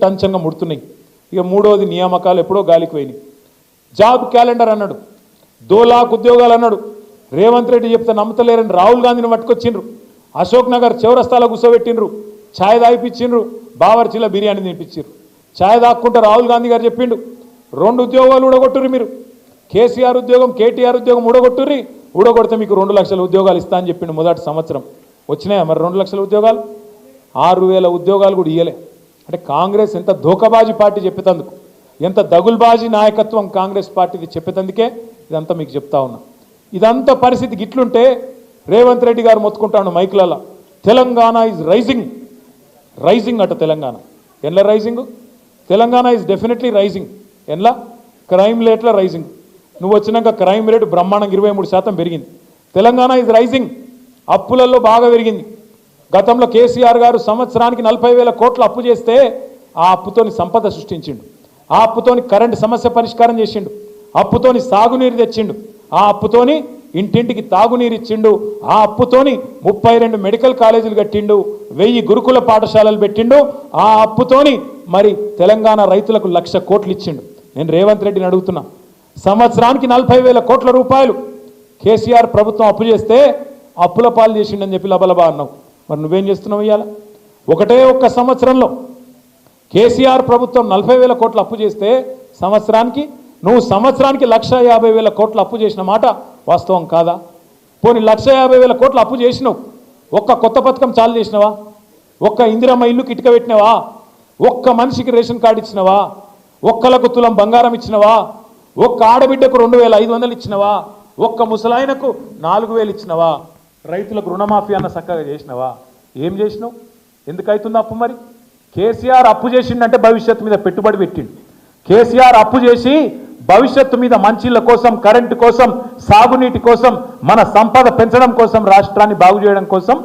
టంచంగా ముడుతున్నాయి. ఇక మూడోది నియామకాలు ఎప్పుడో గాలికి పోయినాయి. జాబ్ క్యాలెండర్ అన్నాడు, 2 लाख ఉద్యోగాలు అన్నాడు. రేవంత్ రెడ్డి చెప్తే నమ్మతలేరని రాహుల్ గాంధీని పట్టుకొచ్చిండ్రు. అశోక్ నగర్ చౌరస్తాలో కూర్చోబెట్టిండ్రు, ఛాయ్ తాగిపించిండ్రు, బావర్చీలో బిర్యానీ తినిపించారు. ఛాయ్ తాక్కుంటే రాహుల్ గాంధీ గారు చెప్పిండు, 2 ఉద్యోగాలు ఊడగొట్టుర్రి మీరు, కేసీఆర్ ఉద్యోగం కేటీఆర్ ఉద్యోగం ఊడగొట్టుర్రి, ఊడగొడితే మీకు 2 లక్షల ఉద్యోగాలు ఇస్తా అని చెప్పిండు. మొదటి సంవత్సరం వచ్చినాయా మరి 2 లక్షల ఉద్యోగాలు? 6,000 ఉద్యోగాలు కూడా ఇయ్యలే. అంటే కాంగ్రెస్ ఎంత ధోకబాజీ పార్టీ చెప్పేందుకు, ఎంత దగుల్బాజీ నాయకత్వం కాంగ్రెస్ పార్టీది చెప్పేందుకే ఇదంతా మీకు చెప్తా ఉన్నా. ఇదంతా పరిస్థితి గిట్లుంటే రేవంత్ రెడ్డి గారు మొత్తుకుంటాడు మైకులలో, తెలంగాణ ఈజ్ రైజింగ్. రైజింగ్ అట తెలంగాణ. ఎన్ల rising? Telangana is definitely rising. ఎన్లా? క్రైమ్ రేట్ల రైజింగ్. నువ్వు వచ్చినాక క్రైమ్ రేటు బ్రహ్మాండంగా 23% పెరిగింది. Telangana is rising. అప్పులలో బాగా పెరిగింది. గతంలో కేసీఆర్ గారు సంవత్సరానికి 40,000 కోట్ల అప్పు చేస్తే ఆ అప్పుతోని సంపద సృష్టించిండు, ఆ అప్పుతోని కరెంటు సమస్య పరిష్కారం చేసిండు, అప్పుతోని సాగునీరు తెచ్చిండు, ఆ అప్పుతోని ఇంటింటికి తాగునీరు ఇచ్చిండు, ఆ అప్పుతోని 32 మెడికల్ కాలేజీలు కట్టిండు, 1000 గురుకుల పాఠశాలలు పెట్టిండు, ఆ అప్పుతోని మరి తెలంగాణ రైతులకు 1,00,000 కోట్లు ఇచ్చిండు. నేను రేవంత్ రెడ్డిని అడుగుతున్నా, సంవత్సరానికి 40,000 కోట్ల రూపాయలు కేసీఆర్ ప్రభుత్వం అప్పు చేస్తే అప్పుల పాలు చేసిండని చెప్పి లబలబా అన్నావు. మరి నువ్వేం చేస్తున్నావు ఇవాళ? ఒకటే ఒక్క సంవత్సరంలో కేసీఆర్ ప్రభుత్వం 40,000 కోట్ల అప్పు చేస్తే సంవత్సరానికి 1,50,000 కోట్ల అప్పు చేసిన మాట వాస్తవం కాదా? పోనీ 1,50,000 కోట్ల అప్పు చేసినావు, ఒక్క కొత్త పథకం చాలు చేసినవా? ఒక్క ఇందిరమ్మ ఇల్లుకి ఇటుక పెట్టినవా? ఒక్క మనిషికి రేషన్ కార్డు ఇచ్చినవా? ఒక్కలకు తులం బంగారం ఇచ్చినవా? ఒక్క ఆడబిడ్డకు 2,500 ఇచ్చినవా? ఒక్క ముసలాయనకు 4,000 ఇచ్చినవా? రైతులకు రుణమాఫీ అన్న చక్కగా చేసినవా? ఏం చేసినావు? ఎందుకు అవుతుంది అప్పు? మరి కేసీఆర్ అప్పు చేసిండంటే భవిష్యత్తు మీద పెట్టుబడి పెట్టిండు. కేసీఆర్ అప్పు చేసి భవిష్యత్తు మీద మంచిళ్ళ కోసం, కరెంటు కోసం, సాగునీటి కోసం, మన సంపద పెంచడం కోసం, రాష్ట్రాన్ని బాగు చేయడం కోసం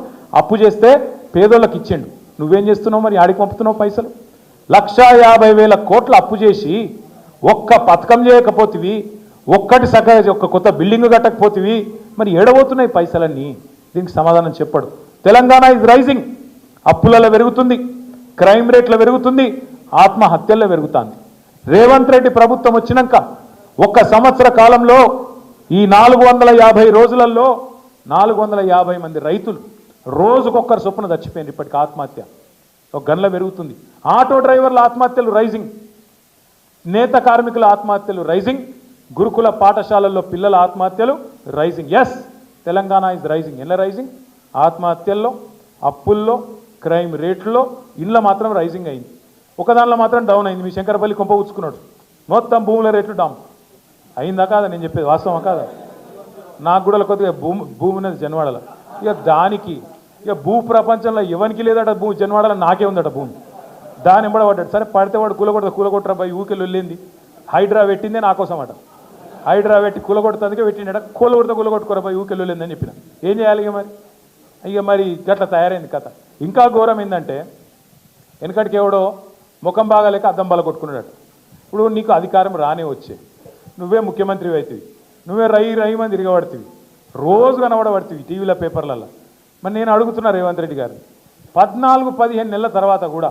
అప్పు చేస్తే పేదోళ్ళకి ఇచ్చిండు. నువ్వేం చేస్తున్నావు మరి? ఆడికి పంపుతున్నావు పైసలు. 1,50,000 కోట్ల అప్పు చేసి ఒక్క పథకం చేయకపోతివి, ఒక్కటి సగం ఒక్క కొత్త బిల్డింగ్ కట్టకపోతివి, మరి ఏడబోతున్నాయి పైసలన్నీ? దీనికి సమాధానం చెప్పడు. Telangana is rising. అప్పులలో పెరుగుతుంది, క్రైమ్ రేట్లో పెరుగుతుంది, ఆత్మహత్యల్లో పెరుగుతుంది. రేవంత్ రెడ్డి ప్రభుత్వం వచ్చినాక ఒక్క సంవత్సర కాలంలో ఈ 450 రోజులలో 450 మంది రైతులు రోజుకొక్కరు చొప్పున చచ్చిపోయింది. ఇప్పటికి ఆత్మహత్య ఒక గన్ల పెరుగుతుంది. ఆటో డ్రైవర్ల ఆత్మహత్యలు రైజింగ్, నేత కార్మికుల ఆత్మహత్యలు రైజింగ్, గురుకుల పాఠశాలల్లో పిల్లల ఆత్మహత్యలు rising. Yes, Telangana is rising. ఎలా రైజింగ్? ఆత్మహత్యల్లో, అప్పుల్లో, క్రైమ్ రేట్లో, ఇళ్ళ మాత్రం రైజింగ్ అయింది. ఒకదానిలో మాత్రం డౌన్ అయింది. మీ శంకరపల్లి కొంప ఉచ్చుకున్నాడు, మొత్తం భూముల రేట్లు డౌన్ అయిందా కాదా? నేను చెప్పేది వాస్తవం కాదా? నాకు కూడా కొద్దిగా భూమి ఉన్నది జన్వాడలో. ఇక దానికి ఇక భూ ప్రపంచంలో ఎవరికి లేదట భూమి, జన్వాడలో నాకే ఉందట భూమి. దాని ఎంబడ పడ్డాడు. సరే పడితే వాడు కూలగొట్టరా పోయి ఊకెళ్ళి వెళ్ళింది. హైడ్రా పెట్టిందే నా కోసం అట. హైడ్రా పెట్టి కూలగొడుతుందికే పెట్టిండట. కూలగొట్టుకోరా పోయి ఊకెళ్ళి వెళ్ళిందని చెప్పిన. ఏం చేయాలి ఇక మరి గట్లా తయారైంది కథ. ఇంకా ఘోరం ఏంటంటే వెనకటికి ఎవడో ముఖం బాగాలేక అద్దం బల కొట్టుకున్నాడట. ఇప్పుడు నీకు అధికారం రానే వచ్చే, నువ్వే ముఖ్యమంత్రి అవుతుంది, నువ్వే రై మంది తిరగబడుతుంది, రోజు కనబడబడుతుంది టీవీల పేపర్లలో. మరి నేను అడుగుతున్నా రేవంత్ రెడ్డి గారు, 14-15 నెలల తర్వాత కూడా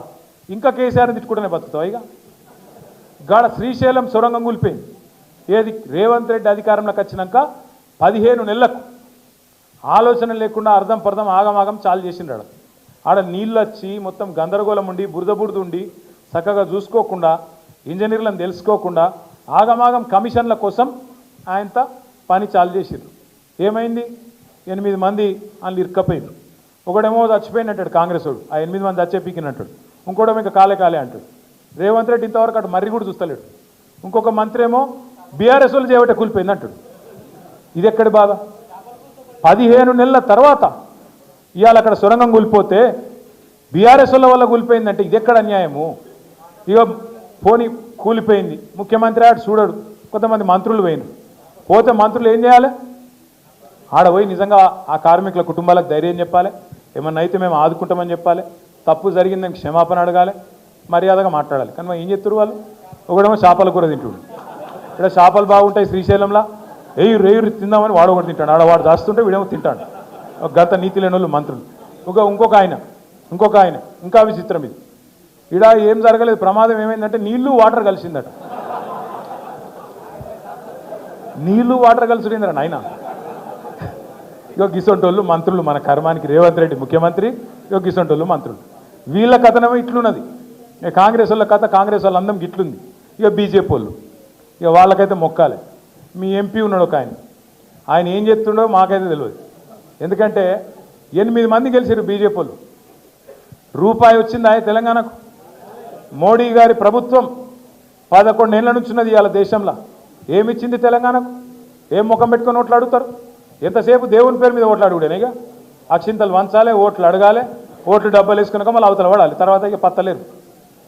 ఇంకా కేసీఆర్ని తిట్టుకుంటూనే బతుకుతావు? ఇక గాడ శ్రీశైలం సొరంగం కూలిపోయింది. ఏది? రేవంత్ రెడ్డి అధికారంలోకి వచ్చినాక 15 నెలలకు ఆలోచన లేకుండా అర్థం పర్థం ఆగమాగం చాలు చేసిండాడు. ఆడ నీళ్ళు వచ్చి మొత్తం గందరగోళం ఉండి బురద ఉండి చక్కగా చూసుకోకుండా, ఇంజనీర్లను తెలుసుకోకుండా ఆగమాగం కమిషన్ల కోసం ఆయనత పని చాలు చేసిండ్రు. ఏమైంది? 8 మంది వాళ్ళు ఇరుక్కపోయిండ్రు. ఒకడేమో చచ్చిపోయినట్టాడు కాంగ్రెస్ వాడు, ఆ 8 మంది చచ్చేపీకినట్టాడు. ఇంకోటేమో ఇంకా కాలే అంటాడు. రేవంత్ రెడ్డి ఇంతవరకు అటు మర్రి కూడా చూస్తలేడు. ఇంకొక మంత్రి ఏమో బీఆర్ఎస్ వాళ్ళు చేయబట్టే కూలిపోయింది అంటాడు. ఇది ఎక్కడి బాధ? 15 నెలల తర్వాత ఇవాళ అక్కడ సొరంగం కూలిపోతే బీఆర్ఎస్ వల్ల కూలిపోయిందంటే ఇది ఎక్కడ అన్యాయము? ఇక పోనీ కూలిపోయింది, ముఖ్యమంత్రి ఆడు చూడడు, కొంతమంది మంత్రులు పోయినారు. పోతే మంత్రులు ఏం చేయాలి? ఆడ పోయి నిజంగా ఆ కార్మికుల కుటుంబాలకు ధైర్యం చెప్పాలి, ఏమన్నా అయితే మేము ఆదుకుంటామని చెప్పాలి, తప్పు జరిగిందని క్షమాపణ అడగాలి, మర్యాదగా మాట్లాడాలి. కానీ ఏం చెప్తారు వాళ్ళు? ఒకడేమో చేపల కూర తింటుడు. ఇక్కడ చేపలు బాగుంటాయి శ్రీశైలంలో, రేయు తిందామని వాడు ఒకటి తింటాడు. ఆడ వాడు దాస్తుంటే వీడేమో తింటాడు. గత నీతి లేని వాళ్ళు మంత్రులు. ఇంకొక ఆయన ఇంకా విచిత్రం ఇది. ఇడ ఏం జరగలేదు, ప్రమాదం ఏమైందంటే నీళ్లు వాటర్ కలిసిందట. నీళ్లు వాటర్ కలిసిపోయిందిరా నాయన. ఇగో గిసొంటోళ్ళు మంత్రులు, మన కర్మానికి రేవంత్ రెడ్డి ముఖ్యమంత్రి, ఇగో గిసొంటోళ్ళు మంత్రులు. వీళ్ళ కథనేమో ఇట్లున్నది. ఇక కాంగ్రెస్ వాళ్ళ కథ, కాంగ్రెస్ వాళ్ళ అందం గిట్లుంది. ఇక బీజేపీ వాళ్ళు ఇక వాళ్ళకైతే మొక్కాలి. మీ ఎంపీ ఉన్నాడు ఒక ఆయన ఏం చెప్తుండో మాకైతే తెలియదు. ఎందుకంటే 8 మంది గెలిచారు బీజేపీ వాళ్ళు. రూపాయి వచ్చింది ఆయన తెలంగాణకు. మోడీ గారి ప్రభుత్వం 11 ఏళ్ల నుంచి ఉన్నది ఇవాళ దేశంలో. ఏమిచ్చింది తెలంగాణకు? ఏం ముఖం పెట్టుకొని ఓట్లు అడుగుతారు? ఎంతసేపు దేవుని పేరు మీద ఓట్లు అడుగుడేనా? అక్షింతలు వంచాలి, ఓట్లు అడగాలి, ఓట్లు డబ్బాలు వేసుకున్నాక మళ్ళీ అవతల పడాలి, తర్వాత ఇక పత్తలేరు.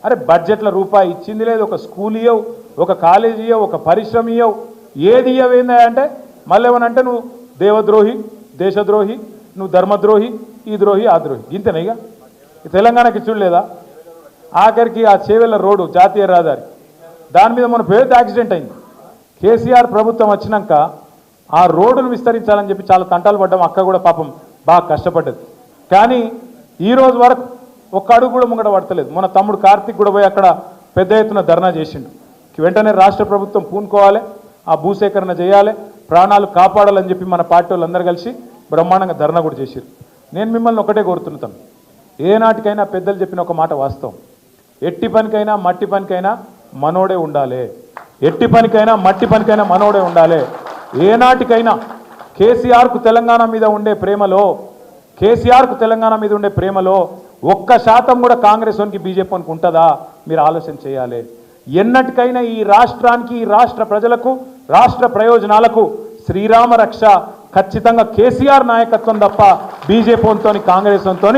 అరే బడ్జెట్లో రూపాయి ఇచ్చింది లేదు, ఒక స్కూల్ ఇవ్వవు, ఒక కాలేజీ ఇవ్వవు, ఒక పరిశ్రమ ఇవ్వవు, ఏది ఇవ్వవేందా అంటే మళ్ళీ ఏమనంటే నువ్వు దేవద్రోహి, దేశద్రోహి, నువ్వు ధర్మద్రోహి, ఈ ద్రోహి, ఆ ద్రోహి. ఇంతేనా ఇక తెలంగాణకి చూడలేదా? ఆఖరికి ఆ చేవెళ్ళ రోడ్డు జాతీయ రహదారి, దాని మీద మన పెద్ద యాక్సిడెంట్ అయింది. కేసీఆర్ ప్రభుత్వం వచ్చినాక ఆ రోడ్డును విస్తరించాలని చెప్పి చాలా తంటాలు పడ్డాం. అక్క కూడా పాపం బాగా కష్టపడ్డది. కానీ ఈరోజు వరకు ఒక్క అడుగు కూడా ముంగట పడతలేదు. మన తమ్ముడు కార్తీక్ కూడా పోయి అక్కడ పెద్ద ఎత్తున ధర్నా చేసిండు. వెంటనే రాష్ట్ర ప్రభుత్వం పూనుకోవాలి, ఆ భూసేకరణ చేయాలి, ప్రాణాలు కాపాడాలని చెప్పి మన పార్టీ వాళ్ళందరూ కలిసి బ్రహ్మాండంగా ధర్నా కూడా చేశారు. నేను మిమ్మల్ని ఒకటే కోరుతున్నాను, ఏనాటికైనా పెద్దలు చెప్పిన ఒక మాట వాస్తవం. ఎట్టి పనికైనా మట్టి పనికైనా మనోడే ఉండాలి. ఎట్టి పనికైనా మట్టి పనికైనా మనోడే ఉండాలి. ఏనాటికైనా కేసీఆర్కు తెలంగాణ మీద ఉండే ప్రేమలో, కేసీఆర్కు తెలంగాణ మీద ఉండే ప్రేమలో 1% కూడా కాంగ్రెస్ వానికి బీజేపీ వానికి ఉంటుందా? మీరు ఆలోచన చేయాలి. ఎన్నటికైనా ఈ రాష్ట్రానికి, ఈ రాష్ట్ర ప్రజలకు, రాష్ట్ర ప్రయోజనాలకు శ్రీరామ రక్ష ఖచ్చితంగా కేసీఆర్ నాయకత్వం తప్ప బీజేపీ వానితో, కాంగ్రెస్ వానితో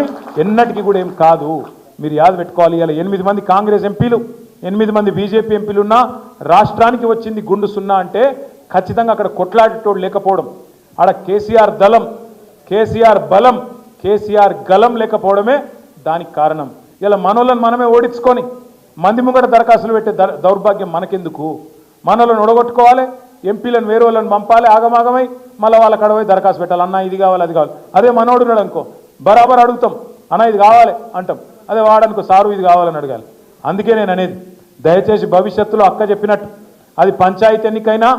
ఎన్నటికీ కూడా ఏం కాదు. మీరు యాద పెట్టుకోవాలి. ఇలా 8 మంది కాంగ్రెస్ ఎంపీలు, 8 మంది బీజేపీ ఎంపీలు ఉన్నా రాష్ట్రానికి వచ్చింది గుండు సున్నా అంటే ఖచ్చితంగా అక్కడ కొట్లాడేటోడు లేకపోవడం, ఆడ కేసీఆర్ దళం, కేసీఆర్ బలం, కేసీఆర్ గలం లేకపోవడమే దానికి కారణం. ఇలా మనోళ్ళని మనమే ఓడించుకొని మంది ముంగట దరఖాస్తులు పెట్టే దౌర్భాగ్యం మనకెందుకు? మనోళ్ళని ఒడగొట్టుకోవాలి, ఎంపీలను వేరే వాళ్ళని పంపాలి, ఆగమాగమై మళ్ళీ వాళ్ళ కడవై దరఖాస్తు పెట్టాలి. అన్న ఇది కావాలి, అది కావాలి. అదే మనోడు ఉన్నాడు అనుకో, బరాబర్ అడుగుతాం, అన్న ఇది కావాలి అంటాం. అదే వాడనుకో, సారు ఇది కావాలని అడగాలి. అందుకే నేను అనేది, దయచేసి భవిష్యత్తులో అక్క చెప్పినట్టు అది పంచాయతీ ఎన్నికైనా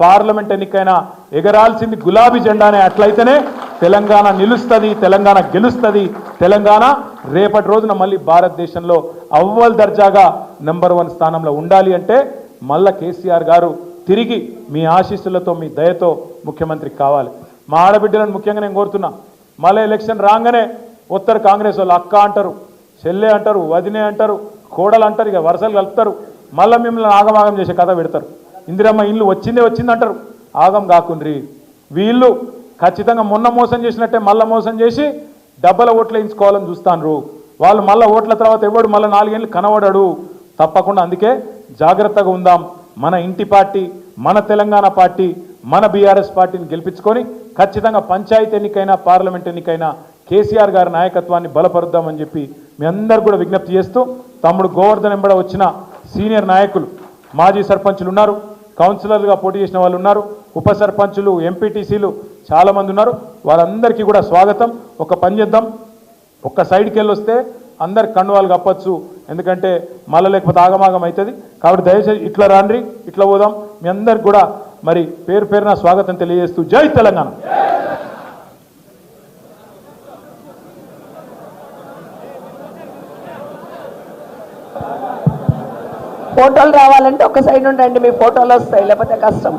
పార్లమెంట్ ఎన్నికైనా ఎగరాల్సింది గులాబీ జెండానే. అట్లయితేనే తెలంగాణ నిలుస్తుంది, తెలంగాణ గెలుస్తుంది. తెలంగాణ రేపటి రోజున మళ్ళీ భారతదేశంలో అవ్వల్ దర్జాగా నెంబర్ 1 స్థానంలో ఉండాలి అంటే మళ్ళా కేసీఆర్ గారు తిరిగి మీ ఆశీస్సులతో, మీ దయతో ముఖ్యమంత్రి కావాలి. మా ఆడబిడ్డలను ముఖ్యంగా నేను కోరుతున్నా, మళ్ళీ ఎలక్షన్ రాగానే ఉత్తర కాంగ్రెస్ వాళ్ళు అక్క అంటారు, చెల్లె అంటారు, వదినే అంటారు, కోడలు అంటారు, ఇక వరుసలు కలుపుతారు. మళ్ళీ మిమ్మల్ని ఆగమాగం చేసే కథ పెడతారు. ఇందిరమ్మ ఇల్లు వచ్చిందే వచ్చిందంటారు. ఆగం కాకుండ్రి. వీళ్ళు ఖచ్చితంగా మొన్న మోసం చేసినట్టే మళ్ళీ మోసం చేసి డబ్బల ఓట్లు వేయించుకోవాలని చూస్తాను. వాళ్ళు మళ్ళీ ఓట్ల తర్వాత ఎవడు మళ్ళీ 4 ఏళ్ళు కనబడడు తప్పకుండా. అందుకే జాగ్రత్తగా ఉందాం. మన ఇంటి పార్టీ, మన తెలంగాణ పార్టీ, మన బీఆర్ఎస్ పార్టీని గెలిపించుకొని ఖచ్చితంగా పంచాయతీ ఎన్నికైనా పార్లమెంట్ ఎన్నికైనా కేసీఆర్ గారి నాయకత్వాన్ని బలపరుద్దామని చెప్పి మీ అందరు కూడా విజ్ఞప్తి చేస్తూ, తమ్ముడు గోవర్ధన్ వెంబడ వచ్చిన సీనియర్ నాయకులు, మాజీ సర్పంచులు ఉన్నారు, కౌన్సిలర్లుగా పోటీ చేసిన వాళ్ళు ఉన్నారు, ఉప సర్పంచులు, ఎంపీటీసీలు చాలామంది ఉన్నారు. వారందరికీ కూడా స్వాగతం. ఒక పని చేద్దాం, ఒక్క సైడ్కి వెళ్ళి వస్తే అందరు కండువాలు కప్పచ్చు, ఎందుకంటే మళ్ళీ లేకపోతే ఆగమాగం అవుతుంది. కాబట్టి దయచేసి ఇట్లా రాండ్రి, ఇట్లా పోదాం. మీ అందరికి కూడా మరి పేరు పేరున స్వాగతం తెలియజేస్తూ జై తెలంగాణ. ఫోటోలు రావాలంటే ఒక సైడ్ ఉండండి, మీ ఫోటోలు వస్తాయి, లేకపోతే కష్టం.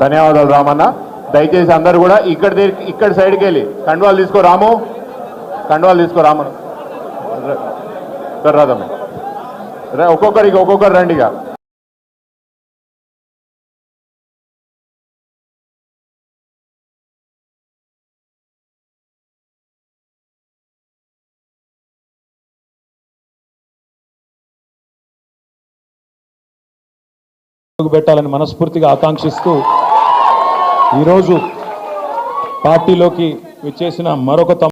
ధన్యవాదాలు రామన్న. దయచేసి అందరూ కూడా ఇక్కడ సైడ్కి వెళ్ళి కండువాలు తీసుకో రాము, కండువాలు తీసుకో రాము. రాదమ్మ ఒక్కొక్కరు రండిగా. పెట్టాలని మనస్ఫూర్తిగా ఆకాంక్షిస్తూ ఈరోజు పార్టీలోకి విచ్చేసిన మరొక